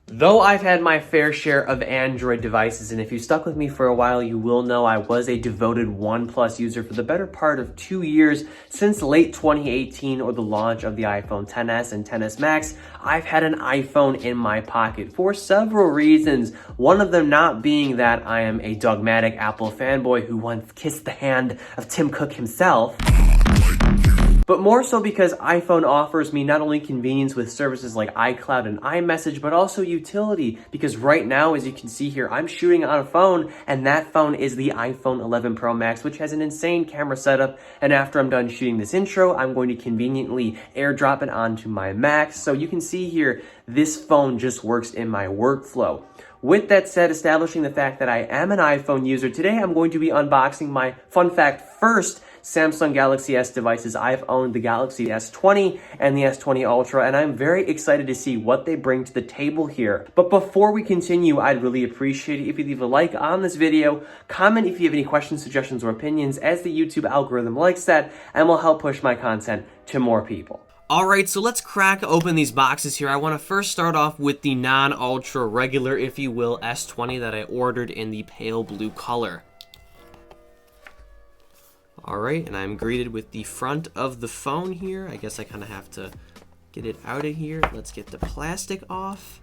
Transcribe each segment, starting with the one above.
Though I've had my fair share of Android devices, and if you stuck with me for a while, you will know I was a devoted OnePlus user for the better part of 2 years. Since late 2018 or the launch of the iPhone XS and XS Max, I've had an iPhone in my pocket for several reasons. One of them not being that I am a dogmatic Apple fanboy who once kissed the hand of Tim Cook himself, but more so because iPhone offers me not only convenience with services like iCloud and iMessage, but also utility. Because right now, as you can see here, I'm shooting on a phone, and that phone is the iPhone 11 Pro Max, which has an insane camera setup. And after I'm done shooting this intro, I'm going to conveniently airdrop it onto my Mac. So you can see here, this phone just works in my workflow. With that said, establishing the fact that I am an iPhone user, today I'm going to be unboxing my, fun fact, first Samsung Galaxy S devices. I've owned the Galaxy S20 and the S20 Ultra, and I'm very excited to see what they bring to the table here. But before we continue, I'd really appreciate it if you leave a like on this video, comment if you have any questions, suggestions, or opinions, as the YouTube algorithm likes that, and will help push my content to more people. Alright, so let's crack open these boxes here. I want to first start off with the non-ultra regular, if you will, S20 that I ordered in the pale blue color. Alright, and I'm greeted with the front of the phone here. I guess I kind of have to get it out of here. Let's get the plastic off.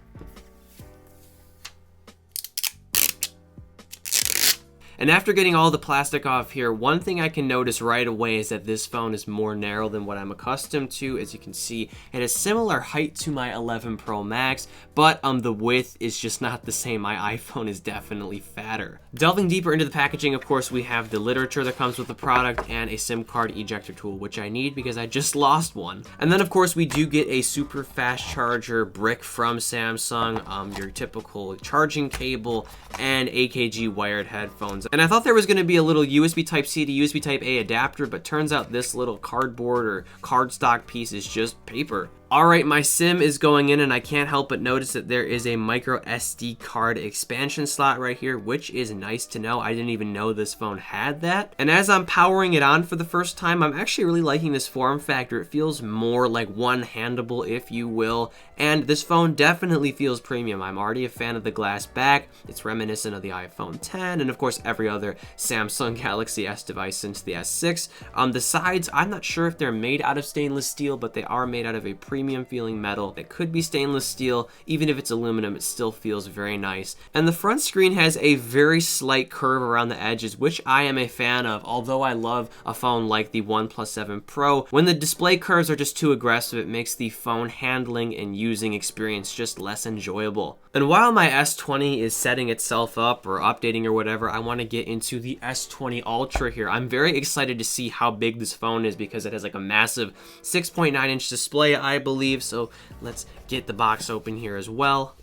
And after getting all the plastic off here, one thing I can notice right away is that this phone is more narrow than what I'm accustomed to. As you can see, it has similar height to my 11 Pro Max, but the width is just not the same. My iPhone is definitely fatter. Delving deeper into the packaging, of course, we have the literature that comes with the product and a SIM card ejector tool, which I need because I just lost one. And then, of course, we do get a super fast charger brick from Samsung, your typical charging cable, and AKG wired headphones. And I thought there was going to be a little USB Type-C to USB Type-A adapter, but turns out this little cardboard or cardstock piece is just paper. Alright, my SIM is going in, and I can't help but notice that there is a micro SD card expansion slot right here, which is nice to know. I didn't even know this phone had that. And as I'm powering it on for the first time, I'm actually really liking this form factor. It feels more like one-handable, if you will, and this phone definitely feels premium. I'm already a fan of the glass back. It's reminiscent of the iPhone X, and of course every other Samsung Galaxy S device since the S6. The sides, I'm not sure if they're made out of stainless steel, but they are made out of a premium feeling metal. It could be stainless steel. Even if it's aluminum, it still feels very nice. And the front screen has a very slight curve around the edges, which I am a fan of. Although I love a phone like the OnePlus 7 Pro, when the display curves are just too aggressive, it makes the phone handling and using experience just less enjoyable. And while my S20 is setting itself up or updating or whatever, I want to get into the S20 Ultra here. I'm very excited to see how big this phone is because it has like a massive 6.9-inch display, I believe. So let's get the box open here as well.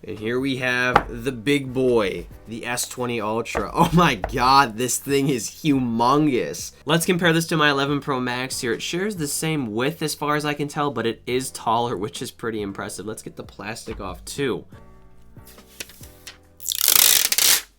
And here we have the big boy, the S20 Ultra. Oh my god, this thing is humongous. Let's compare this to my 11 Pro Max here. It shares the same width as far as I can tell, but it is taller, which is pretty impressive. Let's get the plastic off too.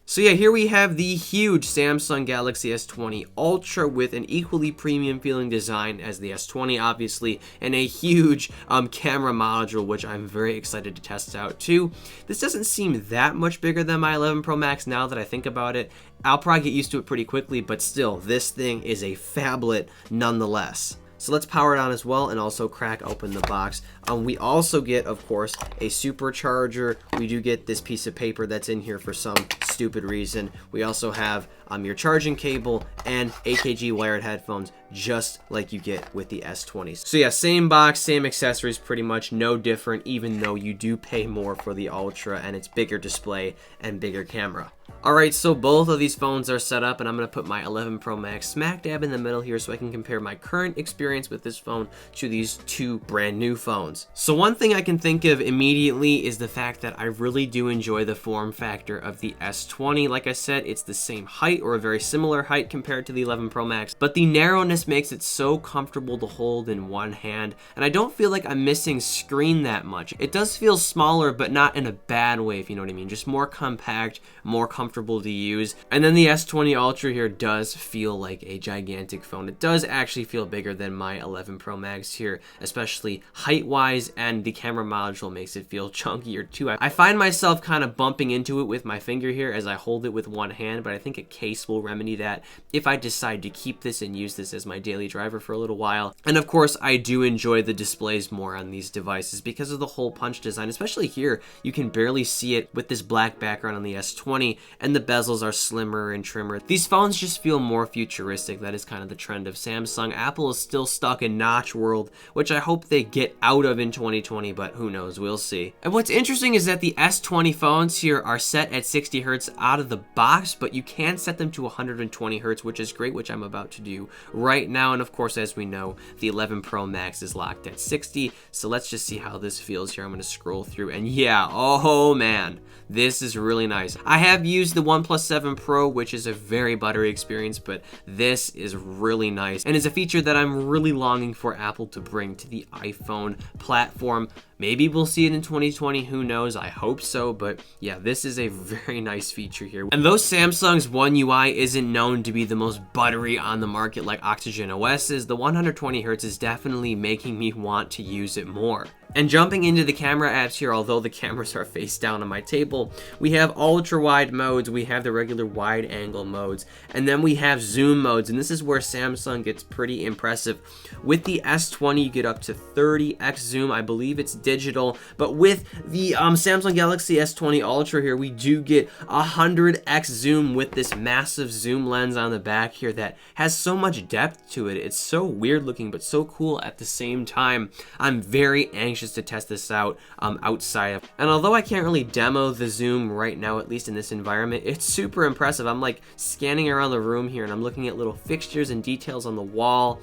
So yeah, here we have the huge Samsung Galaxy S20 Ultra with an equally premium feeling design as the S20, obviously, and a huge camera module, which I'm very excited to test out too. This doesn't seem that much bigger than my 11 Pro Max now that I think about it. I'll probably get used to it pretty quickly, but still, this thing is a phablet nonetheless. So let's power it on as well and also crack open the box. We also get, of course, a supercharger. We do get this piece of paper that's in here for some stupid reason. We also have your charging cable and AKG wired headphones, just like you get with the S20s. So yeah, same box, same accessories, pretty much no different, even though you do pay more for the Ultra and its bigger display and bigger camera. Alright, so both of these phones are set up, and I'm going to put my 11 Pro Max smack dab in the middle here so I can compare my current experience with this phone to these two brand new phones. So one thing I can think of immediately is the fact that I really do enjoy the form factor of the S20 S20. Like I said, it's the same height or a very similar height compared to the 11 Pro Max, but the narrowness makes it so comfortable to hold in one hand, and I don't feel like I'm missing screen that much. It does feel smaller, but not in a bad way, if you know what I mean. Just more compact, more comfortable to use. And then the S20 Ultra here does feel like a gigantic phone. It does actually feel bigger than my 11 Pro Max here, especially height-wise, and the camera module makes it feel chunkier too. I find myself kind of bumping into it with my finger here as I hold it with one hand, but I think a case will remedy that if I decide to keep this and use this as my daily driver for a little while. And of course, I do enjoy the displays more on these devices because of the hole punch design, especially here. You can barely see it with this black background on the S20, and the bezels are slimmer and trimmer. These phones just feel more futuristic. That is kind of the trend of Samsung. Apple is still stuck in notch world, which I hope they get out of in 2020, but who knows, we'll see. And what's interesting is that the S20 phones here are set at 60 Hertz out of the box, but you can set them to 120 Hertz, which is great, which I'm about to do right now. And of course, as we know, the 11 Pro Max is locked at 60, so let's just see how this feels here. I'm going to scroll through, and yeah, oh man, this is really nice. I have used the OnePlus 7 Pro, which is a very buttery experience, but this is really nice and is a feature that I'm really longing for Apple to bring to the iPhone platform. Maybe we'll see it in 2020, who knows, I hope so, but yeah, this is a very nice feature here. And though Samsung's One UI isn't known to be the most buttery on the market like Oxygen OS is, the 120 Hertz is definitely making me want to use it more. And jumping into the camera apps here, although the cameras are face down on my table, we have ultra wide modes, we have the regular wide angle modes, and then we have zoom modes, and this is where Samsung gets pretty impressive. With the S20, you get up to 30x zoom. I believe it's digital, but with the Samsung Galaxy S20 Ultra here, we do get 100x zoom with this massive zoom lens on the back here that has so much depth to it. It's so weird looking, but so cool at the same time. I'm very anxious to test this out outside of, and although I can't really demo the zoom right now, at least in this environment, it's super impressive. I'm like scanning around the room here and I'm looking at little fixtures and details on the wall,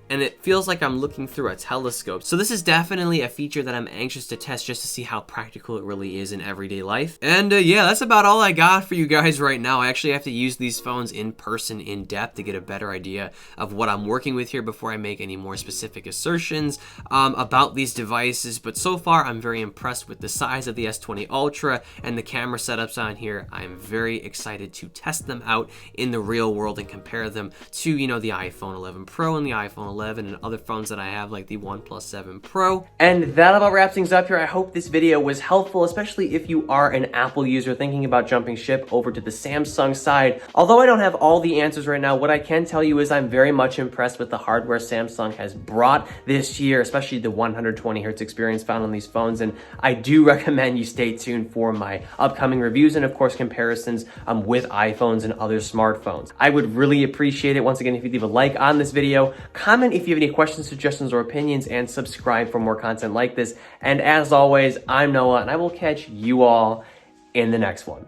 and it feels like I'm looking through a telescope. So this is definitely a feature that I'm anxious to test just to see how practical it really is in everyday life. And yeah, that's about all I got for you guys right now. I actually have to use these phones in person, in depth, to get a better idea of what I'm working with here before I make any more specific assertions about these devices. But so far, I'm very impressed with the size of the S20 Ultra and the camera setups on here. I'm very excited to test them out in the real world and compare them to, you know, the iPhone 11 Pro and the iPhone 11 and other phones that I have, like the OnePlus 7 Pro. And that about wraps things up here. I hope this video was helpful, especially if you are an Apple user thinking about jumping ship over to the Samsung side. Although I don't have all the answers right now, what I can tell you is I'm very much impressed with the hardware Samsung has brought this year, especially the 120 Hertz experience found on these phones. And I do recommend you stay tuned for my upcoming reviews and of course comparisons with iPhones and other smartphones. I would really appreciate it once again if you leave a like on this video, comment if you have any questions, suggestions, or opinions, and subscribe for more content like this. And as always, I'm Noah, and I will catch you all in the next one.